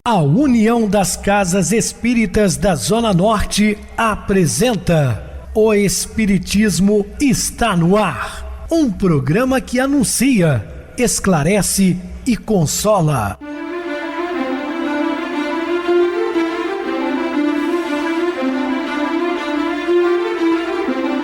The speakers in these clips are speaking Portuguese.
A União das Casas Espíritas da Zona Norte apresenta O Espiritismo está no ar. Um programa que anuncia, esclarece e consola.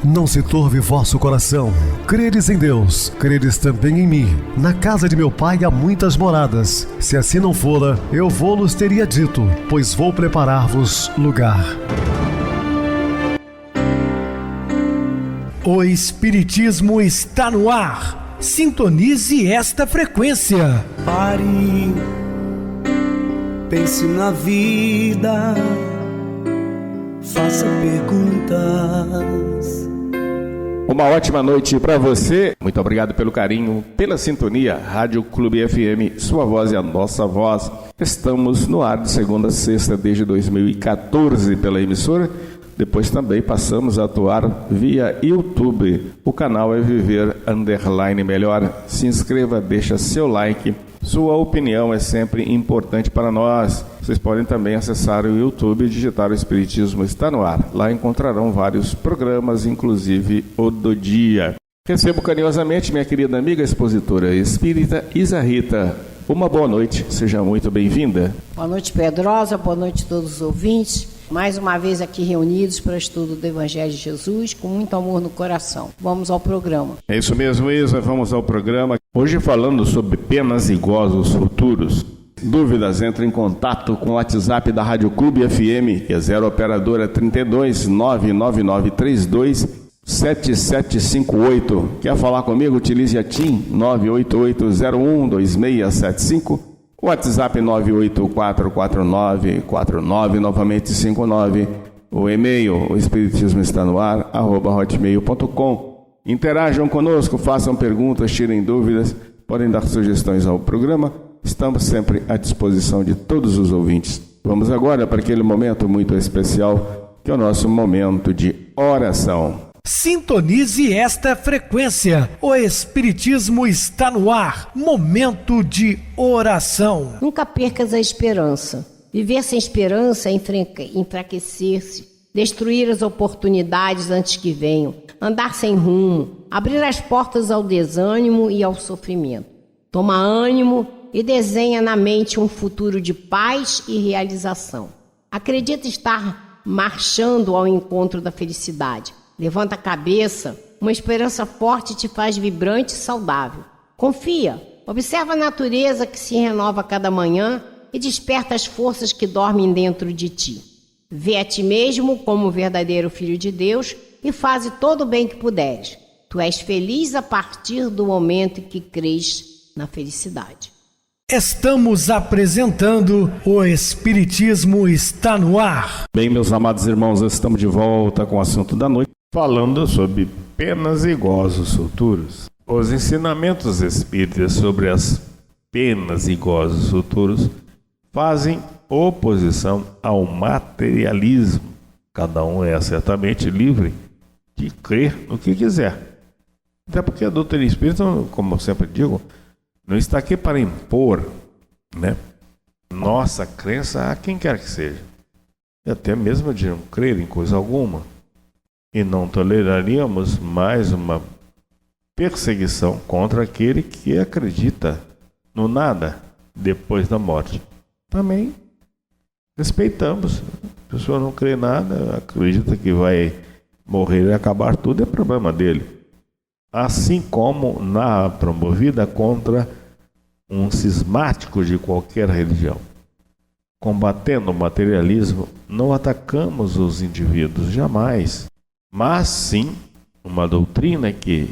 Não se turve vosso coração. Credes em Deus, credes também em mim. Na casa de meu pai há muitas moradas. Se assim não fora, eu vou-los teria dito, pois vou preparar-vos lugar. O Espiritismo está no ar. Sintonize esta frequência. Pare, pense na vida, faça perguntas. Uma ótima noite para você. Muito obrigado pelo carinho, pela sintonia. Rádio Clube FM, sua voz é a nossa voz. Estamos no ar de segunda a sexta desde 2014 pela emissora. Depois também passamos a atuar via YouTube. O canal é Viver _ Melhor. Se inscreva, deixa seu like. Sua opinião é sempre importante para nós. Vocês podem também acessar o YouTube e digitar O Espiritismo está no ar. Lá encontrarão vários programas, inclusive o do dia. Recebo carinhosamente minha querida amiga expositora espírita Isa Rita. Uma boa noite, seja muito bem-vinda. Boa noite, Pedrosa, boa noite a todos os ouvintes. Mais uma vez aqui reunidos para o estudo do Evangelho de Jesus, com muito amor no coração. Vamos ao programa. É isso mesmo, Isa, vamos ao programa. Hoje falando sobre penas e gozos futuros. Dúvidas, entre em contato com o WhatsApp da Rádio Clube FM, que é 0 operadora 32 99932 7758. Quer falar comigo? Utilize a TIM 988012675. WhatsApp 9844949, novamente 59. O e-mail, o espiritismo está no ar, @hotmail.com. Interajam conosco, façam perguntas, tirem dúvidas, podem dar sugestões ao programa. Estamos sempre à disposição de todos os ouvintes. Vamos agora para aquele momento muito especial, que é o nosso momento de oração. Sintonize esta frequência. O Espiritismo está no ar. Momento de oração. Nunca percas a esperança. Viver sem esperança é enfraquecer-se, destruir as oportunidades antes que venham, andar sem rumo, abrir as portas ao desânimo e ao sofrimento. Toma ânimo e desenha na mente um futuro de paz e realização. Acredita estar marchando ao encontro da felicidade. Levanta a cabeça, uma esperança forte te faz vibrante e saudável. Confia, observa a natureza que se renova a cada manhã e desperta as forças que dormem dentro de ti. Vê a ti mesmo como o verdadeiro Filho de Deus e faze todo o bem que puderes. Tu és feliz a partir do momento em que crês na felicidade. Estamos apresentando O Espiritismo está no ar. Bem, meus amados irmãos, estamos de volta com o assunto da noite, falando sobre penas e gozos futuros. Os ensinamentos espíritas sobre as penas e gozos futuros fazem oposição ao materialismo. Cada um é certamente livre de crer no que quiser. Até porque a doutrina espírita, como eu sempre digo, não está aqui para impor, nossa crença a quem quer que seja. E até mesmo de não crer em coisa alguma. E não toleraríamos mais uma perseguição contra aquele que acredita no nada depois da morte. Também respeitamos. A pessoa não crê em nada, acredita que vai morrer e acabar tudo, é problema dele. Assim como na promovida contra um cismático de qualquer religião. Combatendo o materialismo, não atacamos os indivíduos, jamais. Mas sim, uma doutrina que,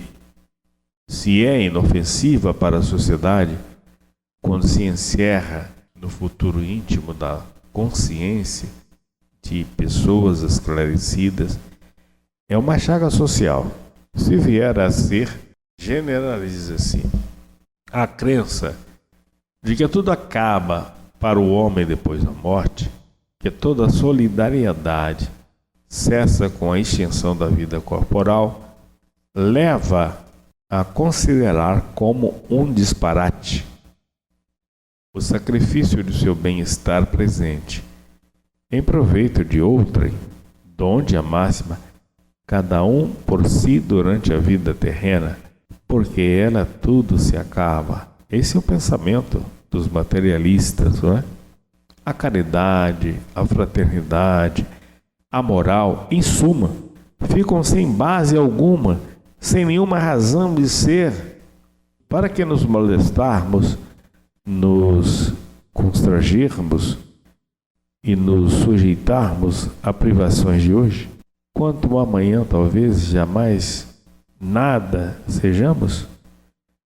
se é inofensiva para a sociedade, quando se encerra no futuro íntimo da consciência de pessoas esclarecidas, é uma chaga social. Se vier a ser, generaliza-se a crença de que tudo acaba para o homem depois da morte, que toda solidariedade cessa com a extinção da vida corporal, leva a considerar como um disparate o sacrifício de seu bem-estar presente, em proveito de outrem, donde a máxima, cada um por si durante a vida terrena, porque ela tudo se acaba. Esse é o pensamento dos materialistas, não é? A caridade, a fraternidade, a moral, em suma, ficam sem base alguma, sem nenhuma razão de ser. Para que nos molestarmos, nos constrangermos e nos sujeitarmos a privações de hoje, quanto amanhã talvez jamais nada sejamos?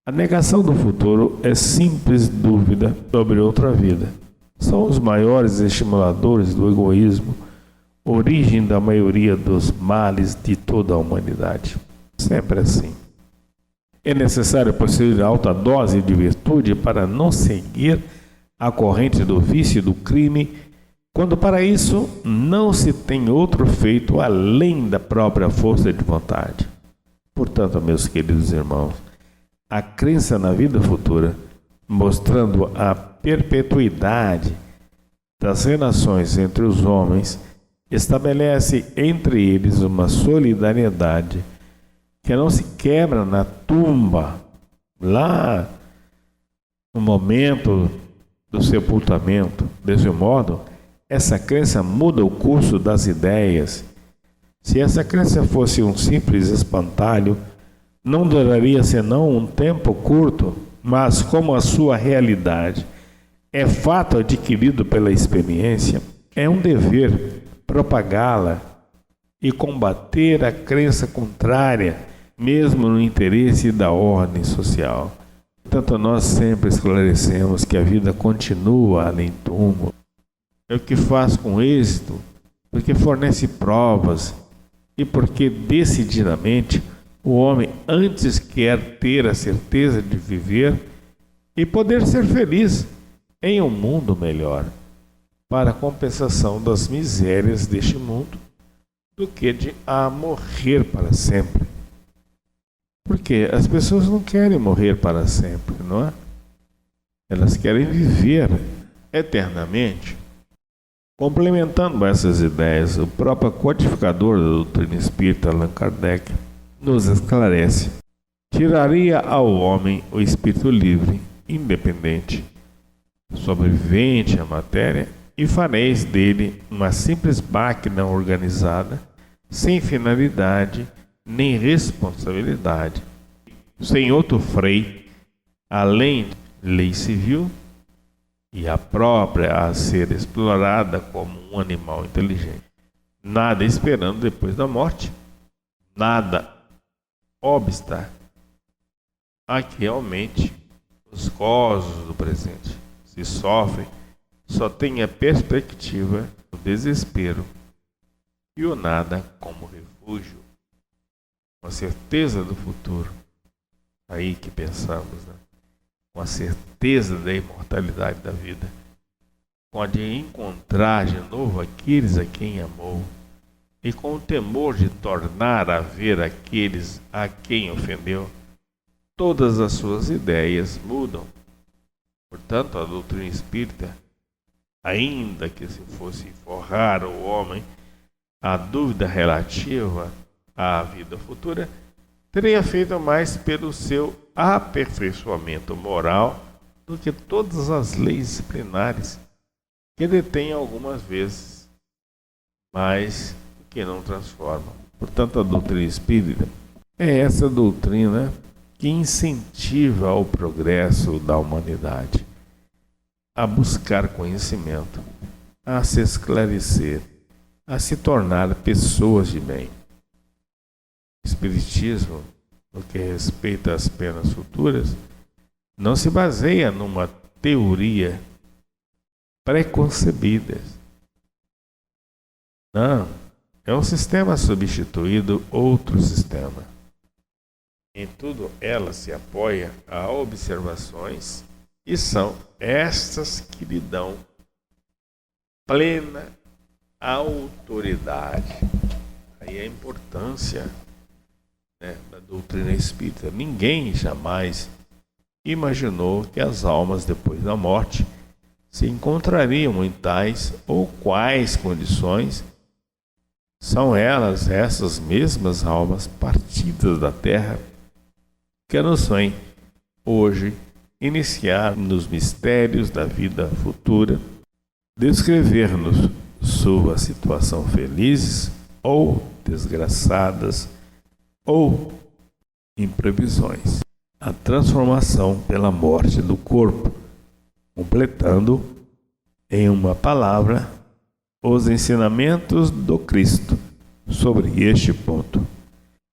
A negação do futuro é simples dúvida sobre outra vida. São os maiores estimuladores do egoísmo, origem da maioria dos males de toda a humanidade. Sempre assim. É necessário possuir alta dose de virtude para não seguir a corrente do vício e do crime, quando para isso não se tem outro feito além da própria força de vontade. Portanto, meus queridos irmãos, a crença na vida futura, mostrando a perpetuidade das relações entre os homens, estabelece entre eles uma solidariedade que não se quebra na tumba, lá no momento do sepultamento. Desse modo, essa crença muda o curso das ideias. Se essa crença fosse um simples espantalho, não duraria senão um tempo curto, mas como a sua realidade é fato adquirido pela experiência, é um dever propagá-la e combater a crença contrária, mesmo no interesse da ordem social. Portanto, nós sempre esclarecemos que a vida continua além do túmulo. É o que faz com êxito, porque fornece provas e porque decididamente o homem antes quer ter a certeza de viver e poder ser feliz em um mundo melhor, para a compensação das misérias deste mundo, do que de morrer para sempre. Porque as pessoas não querem morrer para sempre, não é? Elas querem viver eternamente. Complementando essas ideias, o próprio codificador da doutrina espírita, Allan Kardec, nos esclarece: tiraria ao homem o espírito livre, independente, sobrevivente à matéria, e fareis dele uma simples máquina organizada, sem finalidade nem responsabilidade, sem outro freio, além de lei civil e a própria a ser explorada como um animal inteligente, nada esperando depois da morte, nada obsta a que realmente os gozos do presente se sofrem, só tem a perspectiva do desespero e o nada como refúgio. Com a certeza do futuro, aí que pensamos, né? Com a certeza da imortalidade da vida, com a de encontrar de novo aqueles a quem amou, e com o temor de tornar a ver aqueles a quem ofendeu, todas as suas ideias mudam. Portanto, a doutrina espírita, ainda que se fosse forrar o homem a dúvida relativa à vida futura, teria feito mais pelo seu aperfeiçoamento moral do que todas as leis disciplinares, que detêm algumas vezes, mas que não transformam. Portanto, a doutrina espírita é essa doutrina que incentiva o progresso da humanidade, a buscar conhecimento, a se esclarecer, a se tornar pessoas de bem. O Espiritismo, no que respeita às penas futuras, não se baseia numa teoria preconcebida. Não, é um sistema substituído outro sistema. Em tudo ela se apoia a observações e são estas que lhe dão plena autoridade. Aí a importância, né, da doutrina espírita. Ninguém jamais imaginou que as almas depois da morte se encontrariam em tais ou quais condições são elas, essas mesmas almas partidas da terra, que anunciam hoje iniciar nos mistérios da vida futura, descrever-nos sua situação felizes ou desgraçadas ou imprevisões, a transformação pela morte do corpo, completando em uma palavra os ensinamentos do Cristo sobre este ponto.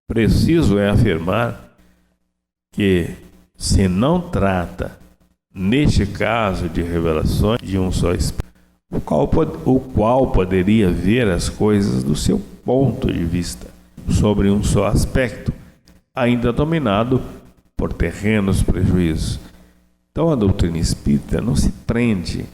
Preciso é afirmar que se não trata, neste caso, de revelações de um só Espírito, o qual poderia ver as coisas do seu ponto de vista, sobre um só aspecto, ainda dominado por terrenos prejuízos. Então a doutrina espírita não se prende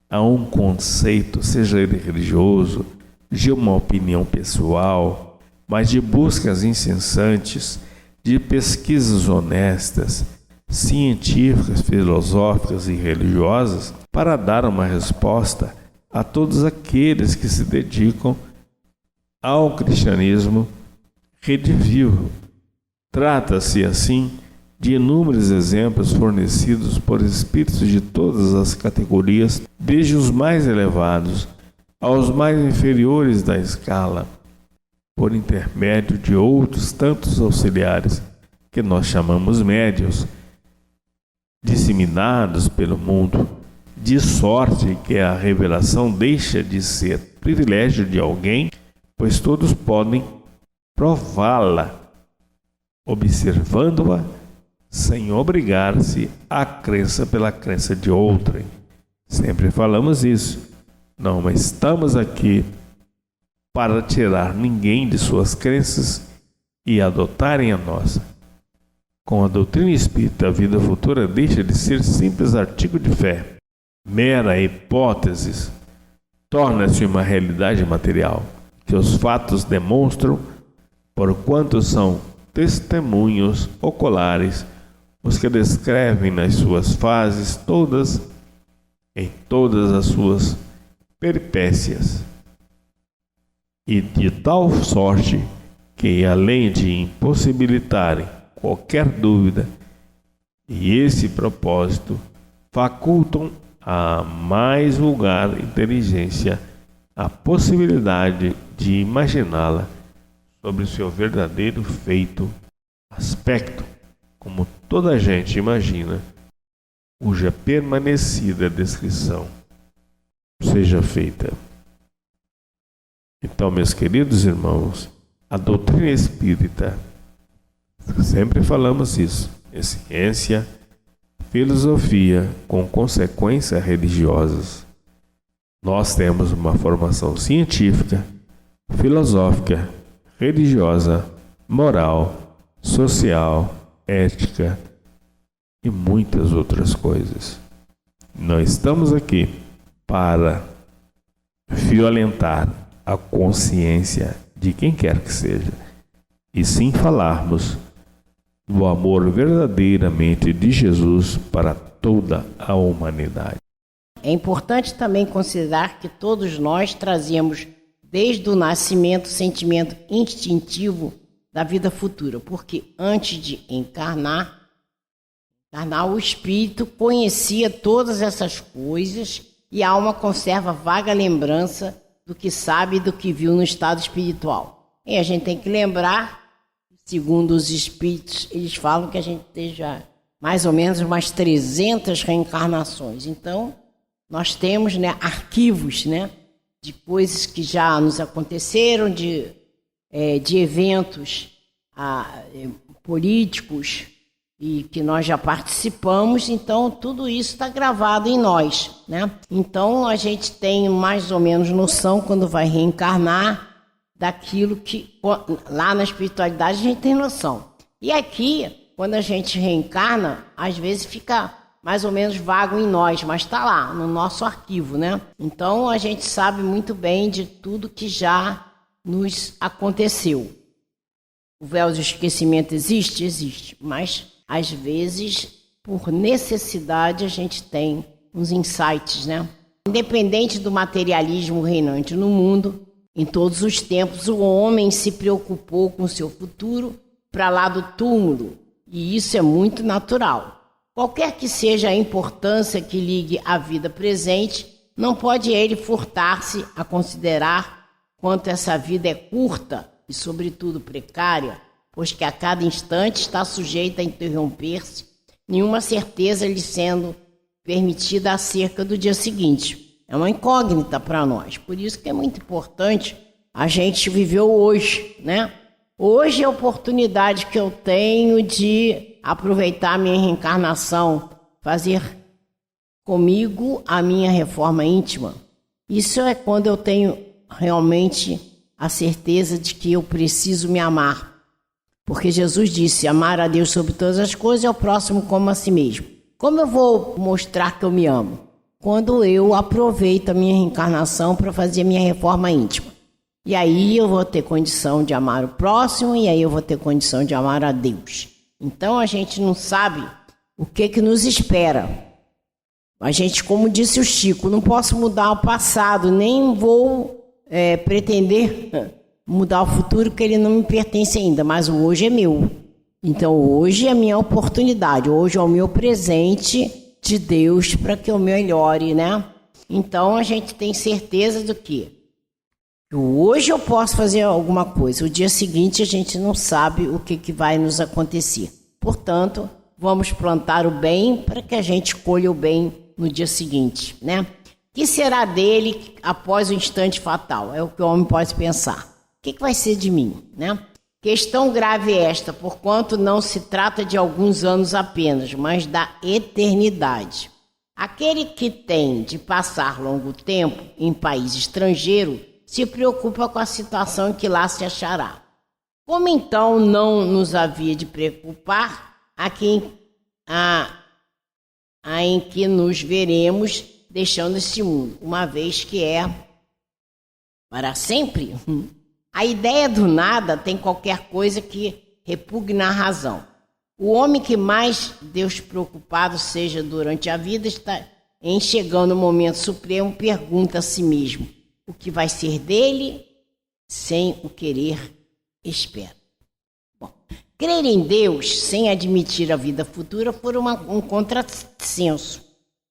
a um conceito, seja ele religioso, de uma opinião pessoal, mas de buscas incessantes, de pesquisas honestas, científicas, filosóficas e religiosas, para dar uma resposta a todos aqueles que se dedicam ao cristianismo redivivo. Trata-se, assim, de inúmeros exemplos fornecidos por espíritos de todas as categorias, desde os mais elevados aos mais inferiores da escala, por intermédio de outros tantos auxiliares, que nós chamamos médiuns, disseminados pelo mundo, de sorte que a revelação deixa de ser privilégio de alguém, pois todos podem prová-la, observando-a, sem obrigar-se à crença pela crença de outrem. Sempre falamos isso. Não estamos aqui para tirar ninguém de suas crenças e adotarem a nossa. Com a doutrina espírita, a vida futura deixa de ser simples artigo de fé, mera hipótese, torna-se uma realidade material, que os fatos demonstram, porquanto são testemunhos oculares, os que descrevem nas suas fases todas, em todas as suas peripécias, e de tal sorte que, além de impossibilitarem qualquer dúvida, e esse propósito, facultam a mais vulgar inteligência a possibilidade de imaginá-la sobre o seu verdadeiro feito, aspecto, como toda a gente imagina, cuja permanecida descrição seja feita. Então, meus queridos irmãos, a doutrina espírita, sempre falamos isso, é ciência, filosofia com consequências religiosas. Nós temos uma formação científica, filosófica, religiosa, moral, social, ética e muitas outras coisas. Não estamos aqui para violentar a consciência de quem quer que seja, e sim falarmos do amor verdadeiramente de Jesus para toda a humanidade. É importante também considerar que todos nós trazemos desde o nascimento o sentimento instintivo da vida futura, porque antes de encarnar, o espírito conhecia todas essas coisas e a alma conserva vaga lembrança do que sabe e do que viu no estado espiritual. E a gente tem que lembrar, segundo os espíritos, eles falam que a gente tem já mais ou menos umas 300 reencarnações. Então, nós temos, arquivos, de coisas que já nos aconteceram, de eventos políticos e que nós já participamos. Então, tudo isso está gravado em nós, Então, a gente tem mais ou menos noção, quando vai reencarnar, daquilo que lá na espiritualidade a gente tem noção. E aqui, quando a gente reencarna, às vezes fica mais ou menos vago em nós, mas está lá, no nosso arquivo, Então, a gente sabe muito bem de tudo que já nos aconteceu. O véu do esquecimento existe? Existe, mas às vezes, por necessidade, a gente tem uns insights, né? Independente do materialismo reinante no mundo, em todos os tempos o homem se preocupou com seu futuro para lá do túmulo, e isso é muito natural. Qualquer que seja a importância que ligue à vida presente, não pode ele furtar-se a considerar quanto essa vida é curta e, sobretudo, precária, pois que a cada instante está sujeita a interromper-se, nenhuma certeza lhe sendo permitida acerca do dia seguinte. É uma incógnita para nós, por isso que é muito importante a gente viver o hoje, né? Hoje é a oportunidade que eu tenho de aproveitar a minha reencarnação, fazer comigo a minha reforma íntima. Isso é quando eu tenho realmente a certeza de que eu preciso me amar. Porque Jesus disse, amar a Deus sobre todas as coisas e ao próximo como a si mesmo. Como eu vou mostrar que eu me amo? Quando eu aproveito a minha reencarnação para fazer a minha reforma íntima. E aí eu vou ter condição de amar o próximo e aí eu vou ter condição de amar a Deus. Então a gente não sabe o que nos espera. A gente, como disse o Chico, não posso mudar o passado, nem vou pretender mudar o futuro, porque ele não me pertence ainda, mas o hoje é meu. Então hoje é a minha oportunidade, hoje é o meu presente de Deus para que eu melhore, né? Então a gente tem certeza do quê? Hoje eu posso fazer alguma coisa, o dia seguinte a gente não sabe o que vai nos acontecer. Portanto, vamos plantar o bem para que a gente colha o bem no dia seguinte, né? O que será dele após o instante fatal? É o que o homem pode pensar. O que vai ser de mim, né? Questão grave esta, porquanto não se trata de alguns anos apenas, mas da eternidade. Aquele que tem de passar longo tempo em país estrangeiro se preocupa com a situação em que lá se achará. Como então não nos havia de preocupar em que nos veremos deixando este mundo, uma vez que é para sempre? A ideia do nada tem qualquer coisa que repugna a razão. O homem que mais Deus preocupado seja durante a vida está em chegando o momento supremo, pergunta a si mesmo o que vai ser dele sem o querer espera. Bom, crer em Deus sem admitir a vida futura foi um contrassenso,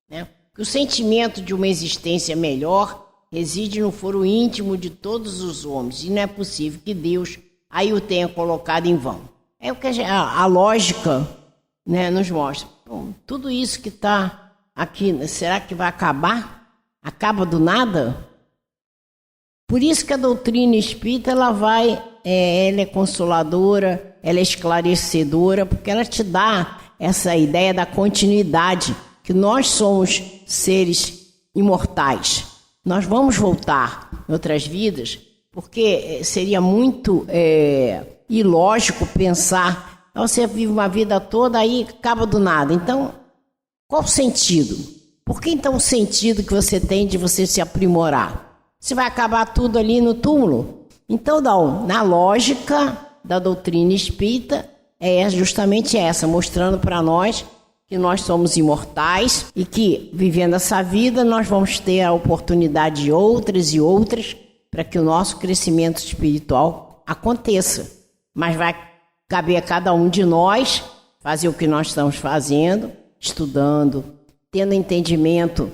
né? Que o sentimento de uma existência melhor reside no foro íntimo de todos os homens e não é possível que Deus aí o tenha colocado em vão. É o que a lógica, né, nos mostra. Bom, tudo isso que está aqui, será que vai acabar? Acaba do nada? Por isso que a doutrina espírita ela é consoladora, ela é esclarecedora, porque ela te dá essa ideia da continuidade, que nós somos seres imortais. Nós vamos voltar em outras vidas, porque seria muito ilógico pensar, você vive uma vida toda aí acaba do nada. Então, qual o sentido? Por que então o sentido que você tem de você se aprimorar? Você vai acabar tudo ali no túmulo? Então, não. Na lógica da doutrina espírita, é justamente essa, mostrando para nós que nós somos imortais e que, vivendo essa vida, nós vamos ter a oportunidade de outras e outras para que o nosso crescimento espiritual aconteça. Mas vai caber a cada um de nós fazer o que nós estamos fazendo, estudando, tendo entendimento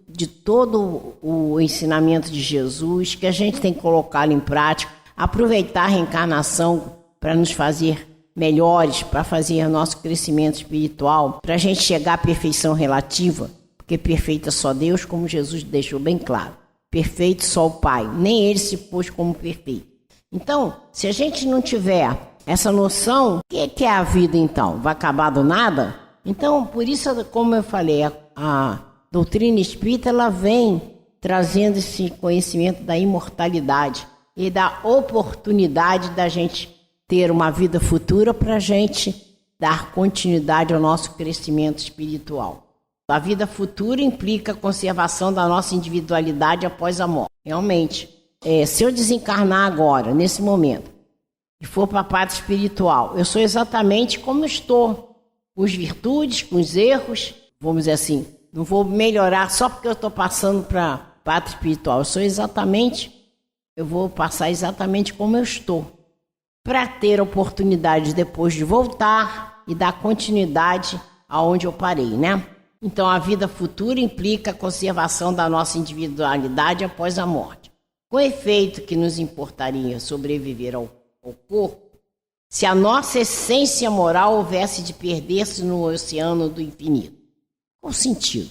de todo o ensinamento de Jesus, que a gente tem que colocá-lo em prática, aproveitar a reencarnação para nos fazer melhores, para fazer nosso crescimento espiritual, para a gente chegar à perfeição relativa, porque perfeito é só Deus, como Jesus deixou bem claro. Perfeito só o Pai, nem ele se pôs como perfeito. Então, se a gente não tiver essa noção, o que é a vida então? Vai acabar do nada? Então, por isso, como eu falei, a doutrina espírita ela vem trazendo esse conhecimento da imortalidade e da oportunidade da gente ter uma vida futura para a gente dar continuidade ao nosso crescimento espiritual. A vida futura implica a conservação da nossa individualidade após a morte. Realmente, se eu desencarnar agora, nesse momento, e for para a parte espiritual, eu sou exatamente como estou, com as virtudes, com os erros, vamos dizer assim, Não vou melhorar só porque eu estou passando para pátria espiritual. Eu vou passar exatamente como eu estou, para ter a oportunidade depois de voltar e dar continuidade aonde eu parei, né? Então, a vida futura implica a conservação da nossa individualidade após a morte. Com efeito que nos importaria sobreviver ao corpo, se a nossa essência moral houvesse de perder-se no oceano do infinito. Qual o sentido?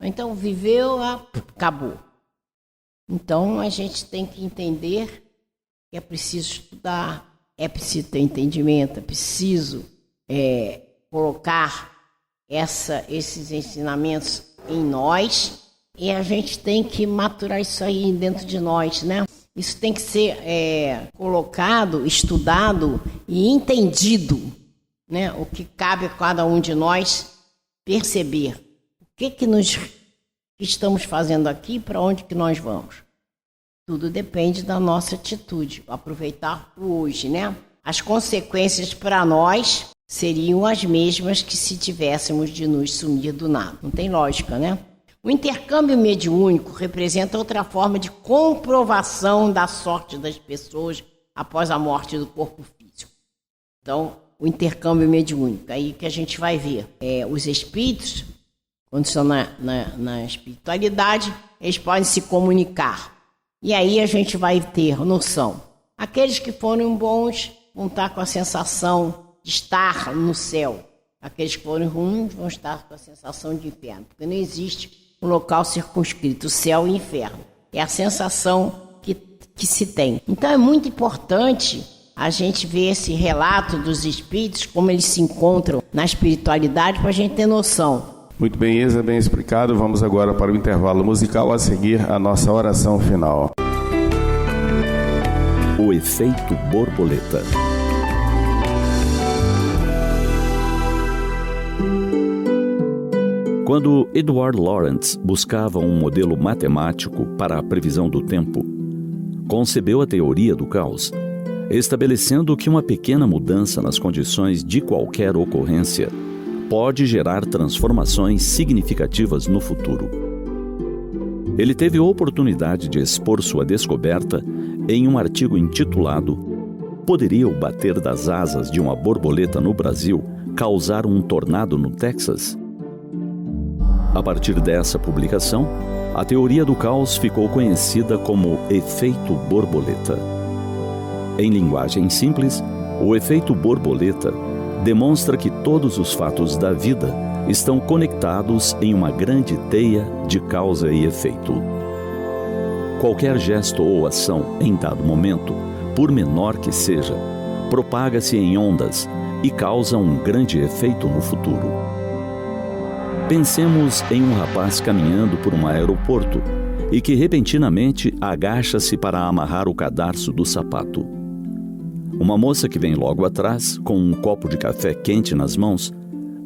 Então, viveu, acabou. Então, a gente tem que entender que é preciso estudar, é preciso ter entendimento, é preciso colocar esses ensinamentos em nós, e a gente tem que maturar isso aí dentro de nós, né? Isso tem que ser colocado, estudado e entendido, né? O que cabe a cada um de nós perceber. O que nós estamos fazendo aqui, para onde que nós vamos? Tudo depende da nossa atitude, aproveitar o hoje, né? As consequências para nós seriam as mesmas que se tivéssemos de nos sumir do nada. Não tem lógica, né? O intercâmbio mediúnico representa outra forma de comprovação da sorte das pessoas após a morte do corpo físico. Então, o intercâmbio mediúnico, aí que a gente vai ver. Os espíritos, quando estão na espiritualidade, eles podem se comunicar. E aí a gente vai ter noção. Aqueles que foram bons vão estar com a sensação de estar no céu. Aqueles que forem ruins vão estar com a sensação de inferno. Porque não existe um local circunscrito, o céu e o inferno. É a sensação que se tem. Então é muito importante a gente ver esse relato dos espíritos, como eles se encontram na espiritualidade, para a gente ter noção. Muito bem, Isa, bem explicado. Vamos agora para o intervalo musical, a seguir a nossa oração final. O efeito borboleta. Quando Edward Lorenz buscava um modelo matemático para a previsão do tempo, concebeu a teoria do caos, estabelecendo que uma pequena mudança nas condições de qualquer ocorrência pode gerar transformações significativas no futuro. Ele teve a oportunidade de expor sua descoberta em um artigo intitulado "Poderia o bater das asas de uma borboleta no Brasil causar um tornado no Texas?" A partir dessa publicação, a teoria do caos ficou conhecida como efeito borboleta. Em linguagem simples, o efeito borboleta demonstra que todos os fatos da vida estão conectados em uma grande teia de causa e efeito. Qualquer gesto ou ação em dado momento, por menor que seja, propaga-se em ondas e causa um grande efeito no futuro. Pensemos em um rapaz caminhando por um aeroporto e que repentinamente agacha-se para amarrar o cadarço do sapato. Uma moça que vem logo atrás, com um copo de café quente nas mãos,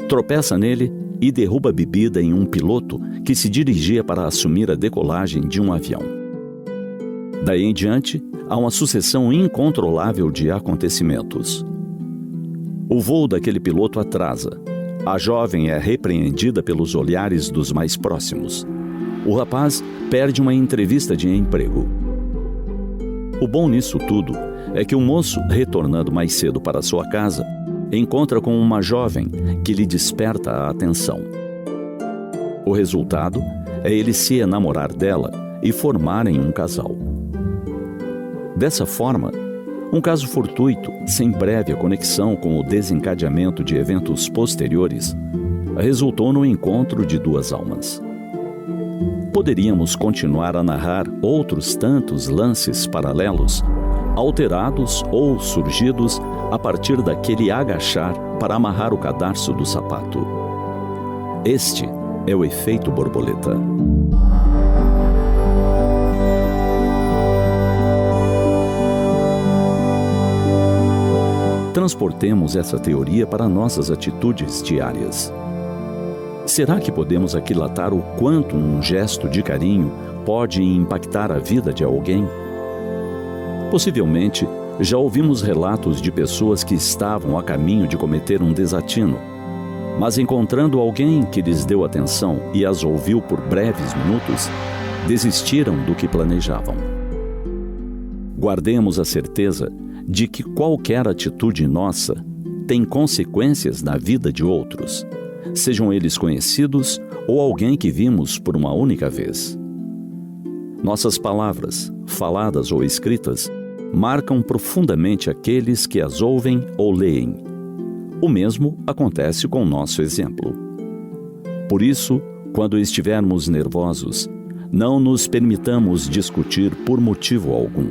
tropeça nele e derruba a bebida em um piloto que se dirigia para assumir a decolagem de um avião. Daí em diante, há uma sucessão incontrolável de acontecimentos. O voo daquele piloto atrasa. A jovem é repreendida pelos olhares dos mais próximos. O rapaz perde uma entrevista de emprego. O bom nisso tudo é que o moço, retornando mais cedo para sua casa, encontra com uma jovem que lhe desperta a atenção. O resultado é ele se enamorar dela e formarem um casal. Dessa forma, um caso fortuito, sem prévia conexão com o desencadeamento de eventos posteriores, resultou no encontro de duas almas. Poderíamos continuar a narrar outros tantos lances paralelos, alterados ou surgidos a partir daquele agachar para amarrar o cadarço do sapato. Este é o efeito borboleta. Transportemos essa teoria para nossas atitudes diárias. Será que podemos aquilatar o quanto um gesto de carinho pode impactar a vida de alguém? Possivelmente, já ouvimos relatos de pessoas que estavam a caminho de cometer um desatino. Mas encontrando alguém que lhes deu atenção e as ouviu por breves minutos, desistiram do que planejavam. Guardemos a certeza de que qualquer atitude nossa tem consequências na vida de outros, sejam eles conhecidos ou alguém que vimos por uma única vez. Nossas palavras, faladas ou escritas, marcam profundamente aqueles que as ouvem ou leem. O mesmo acontece com o nosso exemplo. Por isso, quando estivermos nervosos, não nos permitamos discutir por motivo algum.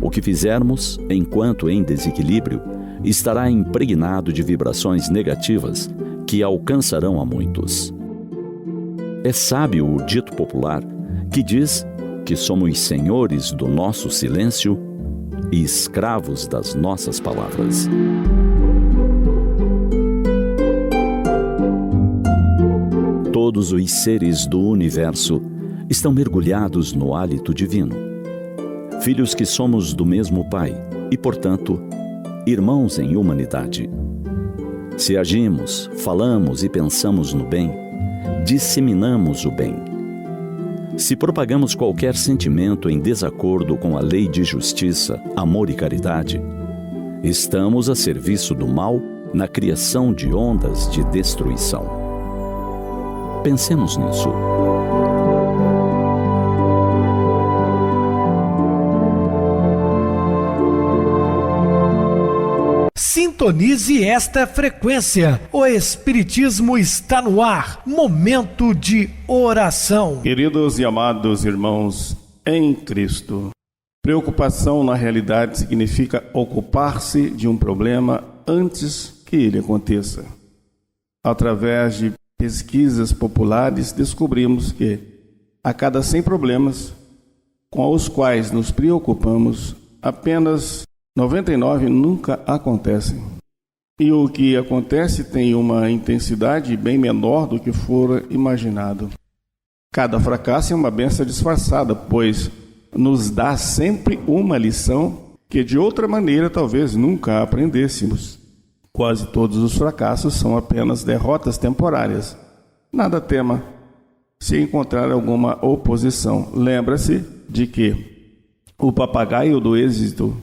O que fizermos, enquanto em desequilíbrio, estará impregnado de vibrações negativas que alcançarão a muitos. É sábio o dito popular que diz que somos senhores do nosso silêncio e escravos das nossas palavras. Todos os seres do universo estão mergulhados no hálito divino. Filhos que somos do mesmo Pai e, portanto, irmãos em humanidade. Se agimos, falamos e pensamos no bem, disseminamos o bem. Se propagamos qualquer sentimento em desacordo com a lei de justiça, amor e caridade, estamos a serviço do mal na criação de ondas de destruição. Pensemos nisso. Sintonize esta frequência. O Espiritismo está no ar. Momento de oração. Queridos e amados irmãos em Cristo, preocupação na realidade significa ocupar-se de um problema antes que ele aconteça. Através de pesquisas populares, descobrimos que a cada 100 problemas com os quais nos preocupamos, apenas 99 nunca acontecem. E o que acontece tem uma intensidade bem menor do que fora imaginado. Cada fracasso é uma bênção disfarçada, pois nos dá sempre uma lição que de outra maneira talvez nunca aprendêssemos. Quase todos os fracassos são apenas derrotas temporárias. Nada tema se encontrar alguma oposição. Lembra-se de que o papagaio do êxito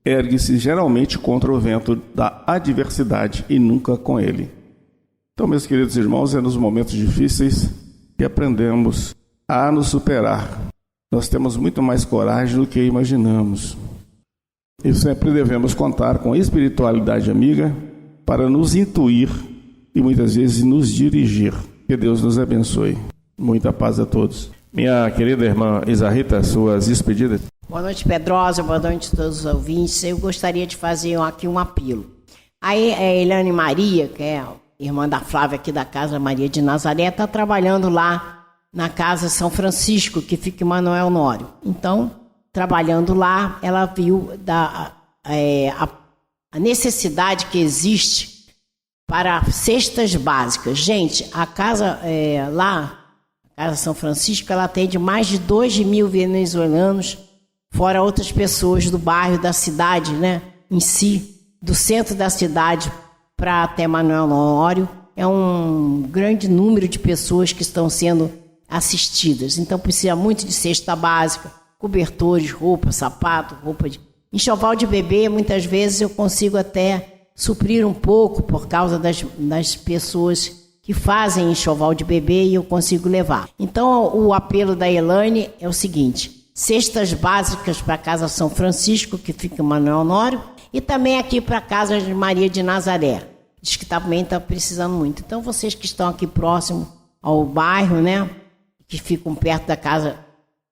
ergue-se geralmente contra o vento da adversidade e nunca com ele. Então, meus queridos irmãos, é nos momentos difíceis que aprendemos a nos superar. Nós temos muito mais coragem do que imaginamos. E sempre devemos contar com a espiritualidade amiga para nos intuir e muitas vezes nos dirigir. Que Deus nos abençoe. Muita paz a todos. Minha querida irmã Isa-Rita, suas despedidas. Boa noite, Pedrosa. Boa noite a todos os ouvintes. Eu gostaria de fazer aqui um apelo. A Eliane Maria, que é a irmã da Flávia aqui da Casa Maria de Nazaré, está trabalhando lá na Casa São Francisco, que fica em Manoel Honório. Então, trabalhando lá, ela viu a necessidade que existe para cestas básicas. Gente, a casa lá, a Casa São Francisco, ela atende mais de 2.000 venezuelanos, fora outras pessoas do bairro, da cidade, né, em si, do centro da cidade para até Manoel Honório. É um grande número de pessoas que estão sendo assistidas. Então precisa muito de cesta básica, cobertores, roupa, sapato, roupa de enxoval de bebê. Muitas vezes eu consigo até suprir um pouco por causa das pessoas que fazem enxoval de bebê e eu consigo levar. Então o apelo da Elane é o seguinte: cestas básicas para a Casa São Francisco, que fica em Manoel Honório, e também aqui para a Casa de Maria de Nazaré. Diz que também está precisando muito. Então, vocês que estão aqui próximo ao bairro, né, que ficam perto da casa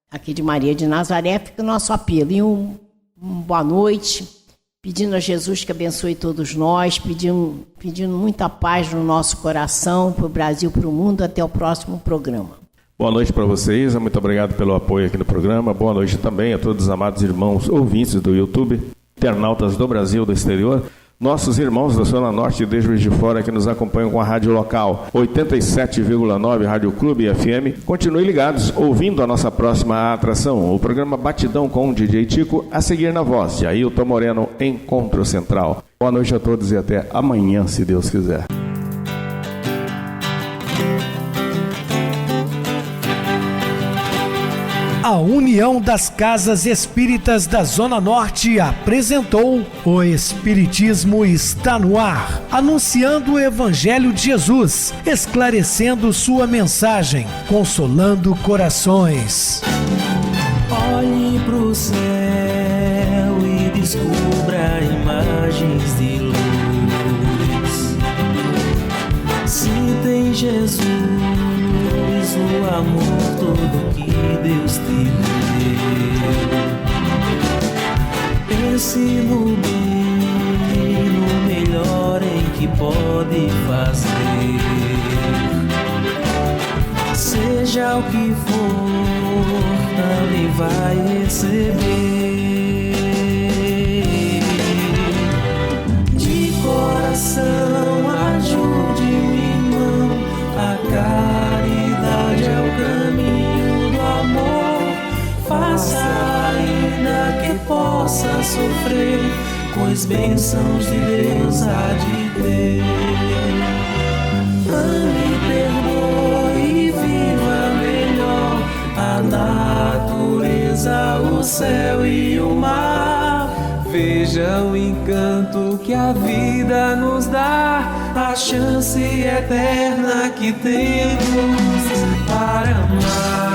aqui de Maria de Nazaré, fica o nosso apelo. E uma boa noite, pedindo a Jesus que abençoe todos nós, pedindo muita paz no nosso coração, para o Brasil, para o mundo. Até o próximo programa. Boa noite para vocês, muito obrigado pelo apoio aqui no programa. Boa noite também a todos os amados irmãos ouvintes do YouTube, internautas do Brasil, do exterior, nossos irmãos da Zona Norte e de Juiz de Fora que nos acompanham com a rádio local 87,9 Rádio Clube FM. Continuem ligados, ouvindo a nossa próxima atração, o programa Batidão com o DJ Tico, a seguir na voz de Ailton Moreno, Encontro Central. Boa noite a todos e até amanhã, se Deus quiser. A União das Casas Espíritas da Zona Norte apresentou O Espiritismo Está no Ar, anunciando o Evangelho de Jesus, esclarecendo sua mensagem, consolando corações. Olhe pro céu e descubra imagens de luz. Se tem Jesus, o amor todo que Deus te deu. Pense no bem, no melhor em que pode fazer. Seja o que for, também vai receber. De coração, ajude o irmão. A caridade é o caminho do amor. Faça ainda que possa sofrer, pois bênçãos de Deus há de ter. Ame, perdoe e viva melhor a natureza, o céu e o mar. Veja o encanto que a vida nos dá, a chance eterna que temos para amar.